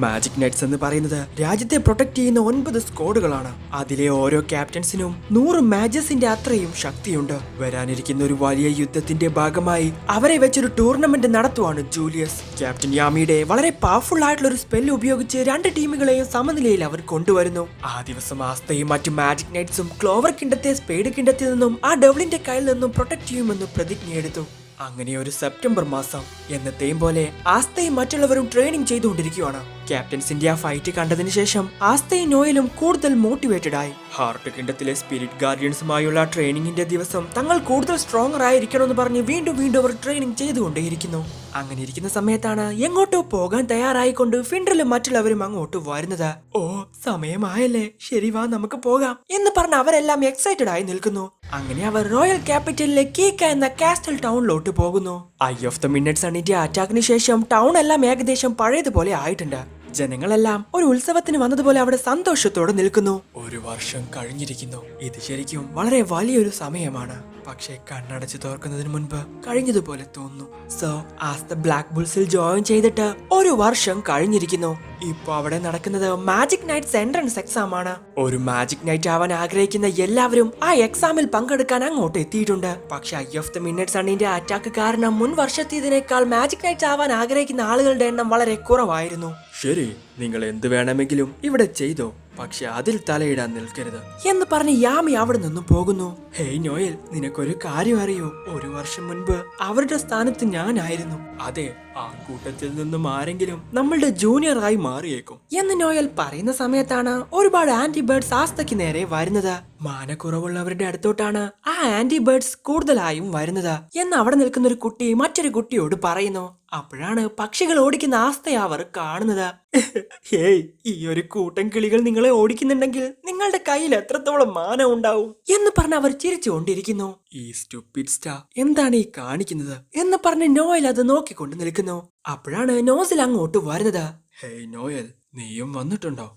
Magic nights എന്ന് പറയുന്നത് രാജ്യത്തെ പ്രൊട്ടക്ട് ചെയ്യുന്ന 9 സ്ക്വാഡുകളാണ്. അതിലെ ഓരോ ക്യാപ്റ്റൻസിനും 100 മാജസിന്റെ അത്രയും ശക്തിയുണ്ട്. വരാനിരിക്കുന്ന ഒരു വലിയ യുദ്ധത്തിന്റെ ഭാഗമായി അവരെ വെച്ചൊരു ടൂർണമെന്റ് നടത്തുവാണ് ജൂലിയസ്. ക്യാപ്റ്റൻ യാമിയുടെ വളരെ പവർഫുൾ ആയിട്ടുള്ള ഒരു സ്പെല്ല് ഉപയോഗിച്ച് 2 ടീമുകളെയും സമനിലയിൽ അവർ കൊണ്ടുവരുന്നു. ആ ദിവസം ആസ്തയും മറ്റു മാജിക് നൈറ്റ്സും ക്ലോവർ കിണ്ടത്തെ സ്പേഡ് കിണ്ടത്തിൽ നിന്നും ആ ഡെവിളിന്റെ കയ്യിൽ നിന്നും പ്രൊട്ടക്ട് ചെയ്യുമെന്ന് പ്രതിജ്ഞയെടുത്തു. അങ്ങനെ ഒരു സെപ്റ്റംബർ മാസം എന്നത്തെയും പോലെ ആസ്തയും മറ്റുള്ളവരും ട്രെയിനിങ് ചെയ്തുകൊണ്ടിരിക്കുകയാണ്. ക്യാപ്റ്റൻസിന്റെ ആ ഫൈറ്റ് കണ്ടതിന് ശേഷം ആസ്തയും നോയലും കൂടുതൽ മോട്ടിവേറ്റഡ് ആയി. ഹാർട്ട് കിണ്ടത്തിലെ സ്പിരിറ്റ് ഗാർഡിയൻസുമായുള്ള ട്രെയിനിങ്ങിന്റെ ദിവസം തങ്ങൾ കൂടുതൽ സ്ട്രോങ്ങർ ആയിരിക്കണമെന്ന് പറഞ്ഞ് വീണ്ടും വീണ്ടും അവർ ട്രെയിനിങ് ചെയ്തുകൊണ്ടേയിരിക്കുന്നു. അങ്ങനെ ഇരിക്കുന്ന സമയത്താണ് എങ്ങോട്ടോ പോകാൻ തയ്യാറായിക്കൊണ്ട് ഫിൻഡ്രലും മറ്റുള്ളവരും അങ്ങോട്ട് വരുന്നത്. ഓ സമയമായല്ലേ, ശരി വാ നമുക്ക് പോകാം എന്ന് പറഞ്ഞ് അവരെല്ലാം എക്സൈറ്റഡ് ആയി നിൽക്കുന്നു. അങ്ങനെ അവർ റോയൽ ക്യാപിറ്റലിലെ കീക്ക എന്ന കാസ്റ്റൽ ടൗണിലോട്ട് പോകുന്നു. ഐ ഓഫ് ദ മിഡ്നൈറ്റ് സണ്ണിന്റെ അറ്റാക്കിന് ശേഷം ടൗൺ എല്ലാം ഏകദേശം പഴയതുപോലെ ആയിട്ടുണ്ട്. ജനങ്ങളെല്ലാം ഒരു ഉത്സവത്തിന് വന്നതുപോലെ അവിടെ സന്തോഷത്തോടെ നിൽക്കുന്നു. ഒരു വർഷം കഴിഞ്ഞിരിക്കുന്നു. ഇത് ശരിക്കും വളരെ വലിയൊരു സമയമാണ്. പക്ഷേ കണ്ണടച്ച് തോർക്കുന്നതിന് മുൻപ് കഴിഞ്ഞതുപോലെ തോന്നുന്നു. സോ ആസ് ദ ബ്ലാക്ക് ബുൾസിൽ ജോയിൻ ചെയ്തിട്ട് ഒരു വർഷം കഴിഞ്ഞിരിക്കുന്നു. ഇപ്പൊ അവിടെ നടക്കുന്നത് മാജിക് നൈറ്റ്സ് എൻട്രൻസ് എക്സാം ആണ്. ഒരു മാജിക് നൈറ്റ് ആവാൻ ആഗ്രഹിക്കുന്ന എല്ലാവരും ആ എക്സാമിൽ പങ്കെടുക്കാൻ അങ്ങോട്ട് എത്തിയിട്ടുണ്ട്. പക്ഷെ ഐ ഓഫ് ദ മിഡ്നൈറ്റ് സണ്ണിന്റെ അറ്റാക്ക് കാരണം മുൻ വർഷത്തേതിനേക്കാൾ മാജിക് നൈറ്റ് ആവാൻ ആഗ്രഹിക്കുന്ന ആളുകളുടെ എണ്ണം വളരെ കുറവായിരുന്നു. ശരി, നിങ്ങൾ എന്ത് വേണമെങ്കിലും ഇവിടെ ചെയ്തോ, പക്ഷെ അതിൽ തലയിടാൻ നിൽക്കരുത് എന്ന് പറഞ്ഞ് യാമി അവിടെ നിന്നും പോകുന്നു. ഹേയ് നോയൽ, നിനക്കൊരു കാര്യം അറിയോ? ഒരു വർഷം മുൻപ് അവരുടെ സ്ഥാനത്ത് ഞാനായിരുന്നു. അതെ, ആ കൂട്ടത്തിൽ നിന്നും ആരെങ്കിലും നമ്മളുടെ ജൂനിയർ ആയി മാറിയേക്കും എന്ന് നോയൽ പറയുന്ന സമയത്താണ് ഒരുപാട് ആന്റിബേർഡ്സ് ആസ്തയ്ക്ക് നേരെ വരുന്നത്. മാനക്കുറവുള്ളവരുടെ അടുത്തോട്ടാണ് ആ ആന്റിബേർഡ്സ് കൂടുതലായും വരുന്നത് എന്ന് അവിടെ നിൽക്കുന്ന ഒരു കുട്ടി മറ്റൊരു കുട്ടിയോട് പറയുന്നു. അപ്പോഴാണ് പക്ഷികൾ ഓടിക്കുന്ന ആസ്തയെ അവർ കാണുന്നത്. ഹേയ്, ഈ ഒരു കൂട്ടം കിളികൾ നിങ്ങളെ ഓടിക്കുന്നുണ്ടെങ്കിൽ നിങ്ങളുടെ കയ്യിൽ എത്രത്തോളം മാനം ഉണ്ടാവും എന്ന് പറഞ്ഞ് അവർ ചിരിച്ചുകൊണ്ടിരിക്കുന്നു. ഈ സ്റ്റുപ്പിഡ് സ്റ്റാർ എന്താണ് ഈ കാണിക്കുന്നത് എന്ന് പറഞ്ഞ് നോയൽ അത് നോക്കിക്കൊണ്ട് നിൽക്കുന്നു. അപ്പോഴാണ് നോസിൽ അങ്ങോട്ട് വരുന്നത്. ഹേയ് നോയൽ, നീയും വന്നിട്ടുണ്ടോ?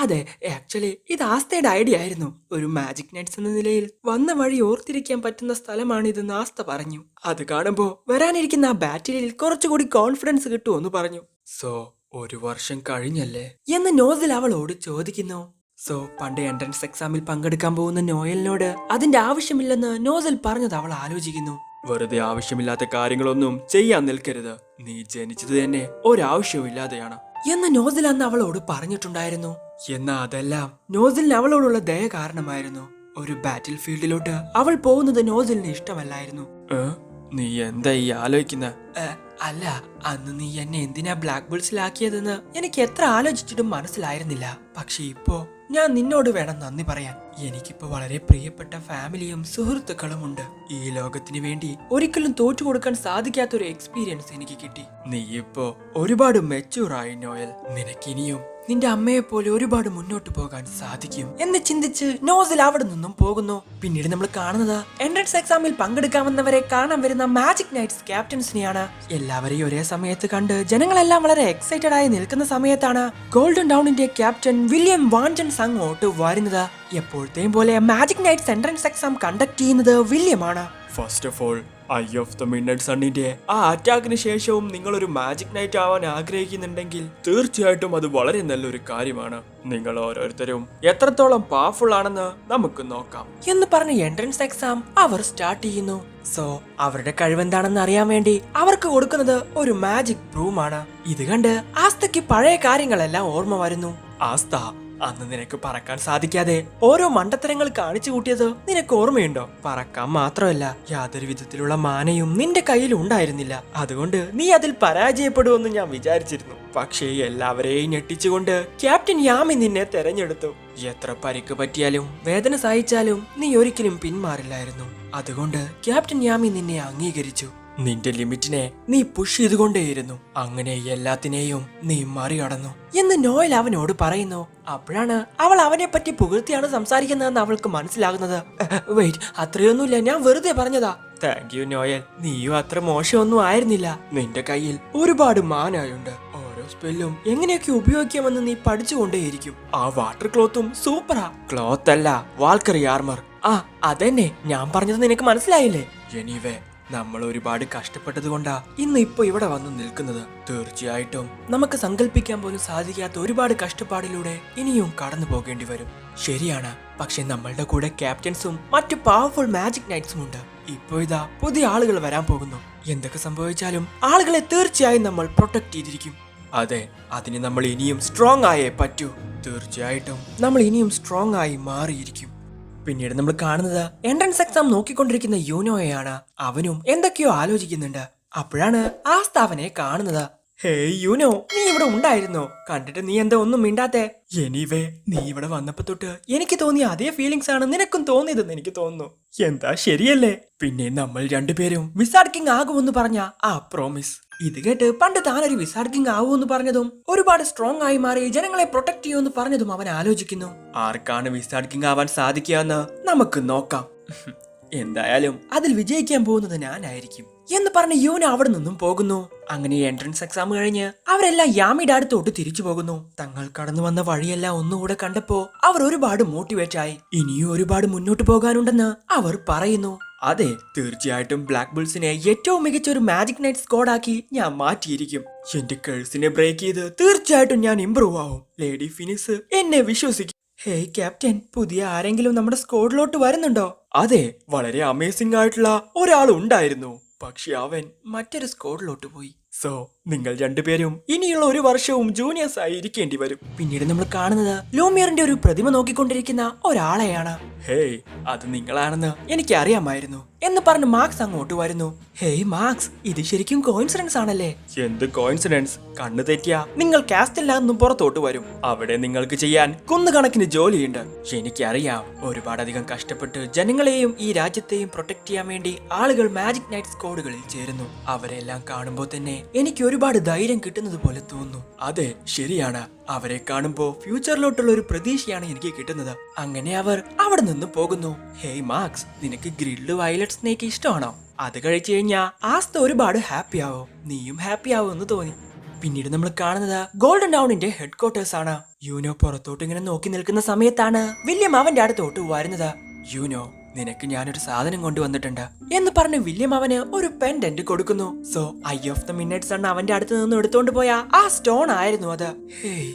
അതെ, ആക്ച്വലി ഇത് ആസ്തയുടെ ഐഡിയ ആയിരുന്നു. ഒരു മാജിക് നൈറ്റ്സ് എന്ന നിലയിൽ വന്ന വഴി ഓർത്തിരിക്കാൻ പറ്റുന്ന സ്ഥലമാണിതെന്ന് ആസ്ത പറഞ്ഞു. അത് കാണുമ്പോ വരാനിരിക്കുന്ന ആ ബാറ്റിലിൽ കുറച്ചുകൂടി കോൺഫിഡൻസ് കിട്ടുമെന്ന് പറഞ്ഞു. സോ ഒരു വർഷം കഴിഞ്ഞല്ലേ എന്ന് നോസിൽ അവളോട് ചോദിക്കുന്നു. സോ പണ്ട് എൻട്രൻസ് എക്സാമിൽ പങ്കെടുക്കാൻ പോകുന്ന നോയലിനോട് അതിന്റെ ആവശ്യമില്ലെന്ന് നോസിൽ പറഞ്ഞത് അവൾ ആലോചിക്കുന്നു. വെറുതെ ആവശ്യമില്ലാത്ത കാര്യങ്ങളൊന്നും ചെയ്യാൻ നിൽക്കരുത്. നീ ജനിച്ചത് തന്നെ ഒരാവശ്യവും ഇല്ലാതെയാണ് എന്ന് നോസിൽ അന്ന് അവളോട് പറഞ്ഞിട്ടുണ്ടായിരുന്നു. എന്നാ അതെല്ലാം നോസിലിന് അവളോടുള്ള ദയ കാരണമായിരുന്നു. ഒരു ബാറ്റിൽ ഫീൽഡിലോട്ട് അവൾ പോകുന്നത് നോസിലിന് ഇഷ്ടമല്ലായിരുന്നു. നീ എന്താ ഈ ആലോചിക്കുന്ന? അല്ല, അന്ന് നീ എന്നെ എന്തിനാ ബ്ലാക്ക് ബുൾസിലാക്കിയതെന്ന് എനിക്ക് എത്ര ആലോചിച്ചിട്ടും മനസ്സിലായിരുന്നില്ല. പക്ഷെ ഇപ്പോ ഞാൻ നിന്നോട് വേണം നന്ദി പറയാൻ. എനിക്കിപ്പോ വളരെ പ്രിയപ്പെട്ട ഫാമിലിയും സുഹൃത്തുക്കളും ഉണ്ട്. ഈ ലോകത്തിന് വേണ്ടി ഒരിക്കലും തോറ്റു കൊടുക്കാൻ സാധിക്കാത്തൊരു എക്സ്പീരിയൻസ് എനിക്ക് കിട്ടി. നീ ഇപ്പോ ഒരുപാട് മെച്ചൂറായി നോയൽ. നിനക്കിനിയും നിന്റെ അമ്മയെ പോലെ ഒരുപാട് മുന്നോട്ട് പോകാൻ സാധിക്കും എന്ന് ചിന്തിച്ച് നോസിൽ അവിടെ നിന്നും പോകുന്നു. പിന്നീട് നമ്മൾ കാണുന്നത് എൻട്രൻസ് എക്സാമിൽ പങ്കെടുക്കാമെന്നവരെ കാണാൻ വരുന്ന മാജിക് നൈറ്റ്സ് ക്യാപ്റ്റൻസിനെയാണ്. എല്ലാവരെയും ഒരേ സമയത്ത് കണ്ട് ജനങ്ങളെല്ലാം വളരെ എക്സൈറ്റഡ് ആയി നിൽക്കുന്ന സമയത്താണ് ഗോൾഡൻ ടൗണിന്റെ ക്യാപ്റ്റൻ വില്യം വാൻജൻസ് അങ്ങോട്ട് വരുന്നത്. എപ്പോഴത്തെയും പോലെ magic knights entrance exam conduct ചെയ്യുന്നത് വില്യമാണ്. First of all, eye of the midnight സണ്ണിന്റെ ആ അറ്റാക്കിന് ശേഷവും നിങ്ങൾ ഒരു മാജിക് നൈറ്റ് ആവാൻ ആഗ്രഹിക്കുന്നുണ്ടെങ്കിൽ തീർച്ചയായിട്ടും അത് വളരെ നല്ലൊരു കാര്യമാണ്. നിങ്ങൾ ഓരോരുത്തരും എത്രത്തോളം പവർഫുൾ ആണെന്ന് നമുക്ക് നോക്കാം എന്ന് പറഞ്ഞ് എൻട്രൻസ് എക്സാം അവർ സ്റ്റാർട്ട് ചെയ്യുന്നു. സോ അവരുടെ കഴിവെന്താണെന്ന് അറിയാൻ വേണ്ടി അവർക്ക് കൊടുക്കുന്നത് ഒരു മാജിക് ബ്രൂമാണ്. ഇത് കണ്ട് ആസ്തയ്ക്ക് പഴയ കാര്യങ്ങളെല്ലാം ഓർമ്മ വരുന്നു. ആസ്ത, അന്ന് നിനക്ക് പറക്കാൻ സാധിക്കാതെ ഓരോ മണ്ടത്തരങ്ങൾ കാണിച്ചു കൂട്ടിയത് നിനക്ക് ഓർമ്മയുണ്ടോ? പറക്കാൻ മാത്രമല്ല, യാതൊരു വിധത്തിലുള്ള മാനയും നിന്റെ കയ്യിൽ ഉണ്ടായിരുന്നില്ല. അതുകൊണ്ട് നീ അതിൽ പരാജയപ്പെടുമെന്ന് ഞാൻ വിചാരിച്ചിരുന്നു. പക്ഷേ എല്ലാവരെയും ഞെട്ടിച്ചുകൊണ്ട് ക്യാപ്റ്റൻ യാമി നിന്നെ തെരഞ്ഞെടുത്തു. എത്ര പരിക്ക് പറ്റിയാലും വേദന സഹിച്ചാലും നീ ഒരിക്കലും പിന്മാറില്ലായിരുന്നു. അതുകൊണ്ട് ക്യാപ്റ്റൻ യാമി നിന്നെ അംഗീകരിച്ചു. നിന്റെ ലിമിറ്റിനെ നീ പുഷ് ചെയ്തുകൊണ്ടേയിരുന്നു. അങ്ങനെ എല്ലാത്തിനെയും നീ മറികടന്നു എന്ന് നോയൽ അവനോട് പറയുന്നു. അപ്പോഴാണ് അവൾ അവനെ പറ്റി പുകഴ്ത്തിയാണ് സംസാരിക്കുന്നതെന്ന് അവൾക്ക് മനസ്സിലാകുന്നത്. വെയിറ്റ്, അത്രയൊന്നുമില്ല, ഞാൻ വെറുതെ പറഞ്ഞതാ. താങ്ക് യു നോയൽ, നീയും അത്ര മോശമൊന്നും ആയിരുന്നില്ല. നിന്റെ കയ്യിൽ ഒരുപാട് മാനായുണ്ട്. ഓരോ സ്പെല്ലും എങ്ങനെയൊക്കെ ഉപയോഗിക്കാമെന്ന് നീ പഠിച്ചുകൊണ്ടേയിരിക്കും. ആ വാട്ടർ ക്ലോത്തും സൂപ്പറാ. ക്ലോത്ത് അല്ല, വാൾക്കറി ആർമർ. ആ അതെന്നെ, ഞാൻ പറഞ്ഞത് നിനക്ക് മനസ്സിലായില്ലേ? എനിവേ, നമ്മൾ ഒരുപാട് കഷ്ടപ്പെട്ടത് കൊണ്ടാ ഇന്ന് ഇപ്പൊ ഇവിടെ വന്ന് നിൽക്കുന്നത്. തീർച്ചയായിട്ടും നമുക്ക് സങ്കല്പിക്കാൻ പോലും സാധിക്കാത്ത ഒരുപാട് കഷ്ടപ്പാടിലൂടെ ഇനിയും കടന്നു പോകേണ്ടി വരും. ശരിയാണ്, പക്ഷെ നമ്മളുടെ കൂടെ ക്യാപ്റ്റൻസും മറ്റു പവർഫുൾ മാജിക് നൈറ്റ്സും ഉണ്ട്. ഇപ്പോ ഇതാ പുതിയ ആളുകൾ വരാൻ പോകുന്നു. എന്തൊക്കെ സംഭവിച്ചാലും ആളുകളെ തീർച്ചയായും നമ്മൾ പ്രൊട്ടക്ട് ചെയ്തിരിക്കും. അതെ, അതിന് നമ്മൾ ഇനിയും സ്ട്രോങ് ആയേ പറ്റൂ. തീർച്ചയായിട്ടും നമ്മൾ ഇനിയും സ്ട്രോങ് ആയി മാറിയിരിക്കും. പിന്നീട് നമ്മൾ കാണുന്നത് എൻട്രൻസ് എക്സാം നോക്കിക്കൊണ്ടിരിക്കുന്ന യൂനോയെയാണ്. അവനും എന്തൊക്കെയോ ആലോചിക്കുന്നുണ്ട്. അപ്പോഴാണ് ആസ്താവനെ കാണുന്നത്. ഹേയ് യൂനോ, നീ ഇവിടെ ഉണ്ടായിരുന്നോ? കണ്ടിട്ട് നീ എന്താ ഒന്നും മിണ്ടാത്തെ? എനിവേ, നീ ഇവിടെ വന്നപ്പോ തൊട്ട് എനിക്ക് തോന്നിയ അതേ ഫീലിങ്സ് ആണ് നിനക്കും തോന്നിയതെന്ന് എനിക്ക് തോന്നുന്നു. എന്താ ശരിയല്ലേ? പിന്നെ നമ്മൾ രണ്ടുപേരും വിസാർഡ് കിങ് ആകുമെന്ന് പറഞ്ഞ ആ പ്രോമിസ്. ഇത് കേട്ട് പണ്ട് താനൊരു വിസാർഡ് കിങ് ആവുമെന്ന് പറഞ്ഞതും ഒരുപാട് സ്ട്രോങ് ആയി മാറി ജനങ്ങളെ പ്രൊട്ടക്ട് ചെയ്യുമെന്ന് പറഞ്ഞതും അവൻ ആലോചിക്കുന്നു. ആർക്കാണ് വിസാർഡ് കിങ് ആവാൻ സാധിക്കുക എന്ന് നമുക്ക് നോക്കാം. എന്തായാലും അതിൽ വിജയിക്കാൻ പോകുന്നത് ഞാനായിരിക്കും എന്ന് പറഞ്ഞ് യൂന അവിടെ നിന്നും പോകുന്നു. അങ്ങനെ എൻട്രൻസ് എക്സാം കഴിഞ്ഞ് അവരെല്ലാം യാമിയുടെ അടുത്തോട്ട് തിരിച്ചു പോകുന്നു. തങ്ങൾ കടന്നു വന്ന വഴിയെല്ലാം ഒന്നുകൂടെ കണ്ടപ്പോ അവർ ഒരുപാട് മോട്ടിവേറ്റ് ആയി. ഇനിയും ഒരുപാട് മുന്നോട്ട് പോകാനുണ്ടെന്ന് അവർ പറയുന്നു. അതെ, തീർച്ചയായിട്ടും ബ്ലാക്ക് ബുൾസിനെ ഏറ്റവും മികച്ച ഒരു മാജിക് നൈറ്റ് സ്ക്വാഡാക്കി ഞാൻ മാറ്റിയിരിക്കും. എന്റെ കേഴ്സിനെ ബ്രേക്ക് ചെയ്ത് തീർച്ചയായിട്ടും ഞാൻ ഇംപ്രൂവ് ആവും. ലേഡി ഫിനിക്സ് എന്നെ വിശ്വസിക്കും. ഹേയ് ക്യാപ്റ്റൻ, പുതിയ ആരെങ്കിലും നമ്മുടെ സ്ക്വാഡിലോട്ട് വരുന്നുണ്ടോ? അതെ, വളരെ അമേസിംഗ് ആയിട്ടുള്ള ഒരാൾ ഉണ്ടായിരുന്നു. പക്ഷെ അവൻ മറ്റൊരു സ്ക്വാഡിലോട്ട് പോയി. സോ നിങ്ങൾ രണ്ടുപേരും ഇനിയുള്ള ഒരു വർഷവും ജൂനിയേഴ്സ് ആയി ഇരിക്കേണ്ടി വരും. പിന്നീട് നമ്മൾ കാണുന്നത് ലൂമിയറിന്റെ ഒരു പ്രതിമ നോക്കിക്കൊണ്ടിരിക്കുന്ന ഒരാളെയാണ്. ഹേയ്, അത് നിങ്ങളാണെന്ന് എനിക്ക് അറിയാമായിരുന്നു എന്ന് പറഞ്ഞ് മാർക്സ് അങ്ങോട്ട് വരുന്നു. ഹേയ് മാർക്സ്, ഇത് ശരിക്കും കോയിൻസിഡൻസ് ആണല്ലേ? എന്ത് കോയിൻസിഡൻസ്? കണ്ണു തെറ്റിയാ നിങ്ങൾ കാസ്റ്റലിൽ നിന്നും പുറത്തോട്ട് വരും. അവിടെ നിങ്ങൾക്ക് ചെയ്യാൻ കുന്നുകണക്കിന് ജോലിയുണ്ട്. എനിക്കറിയാം, ഒരുപാടധികം കഷ്ടപ്പെട്ട് ജനങ്ങളെയും ഈ രാജ്യത്തെയും പ്രൊട്ടക്ട് ചെയ്യാൻ വേണ്ടി ആളുകൾ മാജിക് നൈറ്റ് സ്ക്വാഡുകളിൽ ചേരുന്നു. അവരെല്ലാം കാണുമ്പോൾ തന്നെ എനിക്ക് ഒരുപാട് ധൈര്യം കിട്ടുന്നത് പോലെ തോന്നുന്നു. അതെ, ശരിയാണ്. അവരെ കാണുമ്പോ ഫ്യൂച്ചറിലോട്ടുള്ള ഒരു പ്രതീക്ഷയാണ് എനിക്ക് കിട്ടുന്നത്. അങ്ങനെ അവർ അവിടെ നിന്ന് പോകുന്നു. ഹേയ് മാർക്സ്, നിനക്ക് ഗ്രിൽഡ് വയലറ്റ് സ്നേക്ക് ഇഷ്ടമാണോ? അത് കഴിച്ചു കഴിഞ്ഞാ ആസ്ത ഒരുപാട് ഹാപ്പി ആവും. നീയും ഹാപ്പി ആവുമെന്ന് തോന്നി. പിന്നീട് നമ്മൾ കാണുന്നത് ഗോൾഡൻ ടൗണിന്റെ ഹെഡ് ക്വാർട്ടേഴ്സ് ആണ്. യൂനോ പുറത്തോട്ട് ഇങ്ങനെ നോക്കി നിൽക്കുന്ന സമയത്താണ് വില്യം അവന്റെ അടുത്തോട്ട് വരുന്നത്. യൂനോ, നിനക്ക് ഞാനൊരു സാധനം കൊണ്ടുവന്നിട്ടുണ്ട് എന്ന് പറഞ്ഞ് വില്യം അവന് ഒരു പെൻഡന്റ് കൊടുക്കുന്നു. So I of the minute son അവന്റെ അടുത്ത് നിന്ന് എടുത്തോണ്ട് പോയ ആ സ്റ്റോൺ ആയിരുന്നു അത്. ഹേയ്,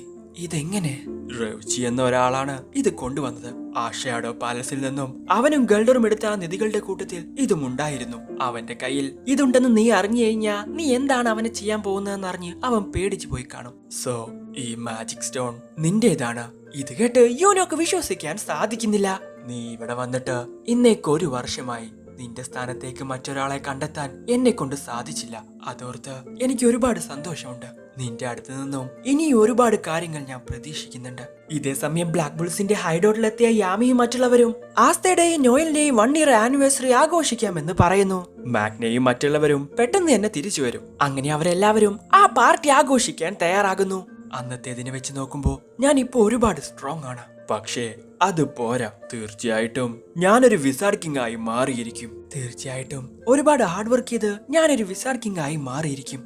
ഇതെങ്ങനെ? റെവ്ചി എന്ന ഒരാളാണ് ഇത് കൊണ്ടുവന്നത്. ആ ഷാഡോ പാലസിൽ നിന്നും അവനും ഗൾഡറും എടുത്ത ആ നിധികളുടെ കൂട്ടത്തിൽ ഇതും ഉണ്ടായിരുന്നു. അവന്റെ കയ്യിൽ ഇതുണ്ടെന്ന് നീ അറിഞ്ഞു കഴിഞ്ഞാ നീ എന്താണ് അവന് ചെയ്യാൻ പോകുന്നതെന്ന് അറിഞ്ഞ് അവൻ പേടിച്ചു പോയി കാണും. സോ ഈ മാജിക് സ്റ്റോൺ നിന്റേതാണ്. ഇത് കേട്ട് യൂനോക്ക് വിശ്വസിക്കാൻ സാധിക്കുന്നില്ല. നീ ഇവിടെ വന്നിട്ട് ഇന്നേക്ക് ഒരു വർഷമായി. നിന്റെ സ്ഥാനത്തേക്ക് മറ്റൊരാളെ കണ്ടെത്താൻ എന്നെ കൊണ്ട് സാധിച്ചില്ല. അതോർത്ത് എനിക്ക് ഒരുപാട് സന്തോഷമുണ്ട്. നിന്റെ അടുത്ത് നിന്നും ഇനി ഒരുപാട് കാര്യങ്ങൾ ഞാൻ പ്രതീക്ഷിക്കുന്നുണ്ട്. ഇതേ സമയം ബ്ലാക്ക് ബുൾസിന്റെ ഹൈഡോട്ടിലെത്തിയ യാമിയും മറ്റുള്ളവരും ആസ്തയുടെയും നോയലിന്റെയും 1 ഇയർ ആനിവേഴ്സറി ആഘോഷിക്കാമെന്ന് പറയുന്നു. മാഗ്നയും മറ്റുള്ളവരും പെട്ടെന്ന് തന്നെ തിരിച്ചു വരും. അങ്ങനെ അവരെല്ലാവരും ആ പാർട്ടി ആഘോഷിക്കാൻ തയ്യാറാകുന്നു. അന്നത്തേതിനെ വെച്ച് നോക്കുമ്പോ ഞാൻ ഇപ്പൊ ഒരുപാട് സ്ട്രോങ് ആണ്. പക്ഷേ അത് പോരാ. തീർച്ചയായിട്ടും ഞാനൊരു വിസാർഡ് കിങ് ആയി മാറിയിരിക്കും. തീർച്ചയായിട്ടും ഒരുപാട് ഹാർഡ് വർക്ക് ചെയ്ത് ഞാനൊരു വിസാർഡ് കിങ് ആയി മാറിയിരിക്കും.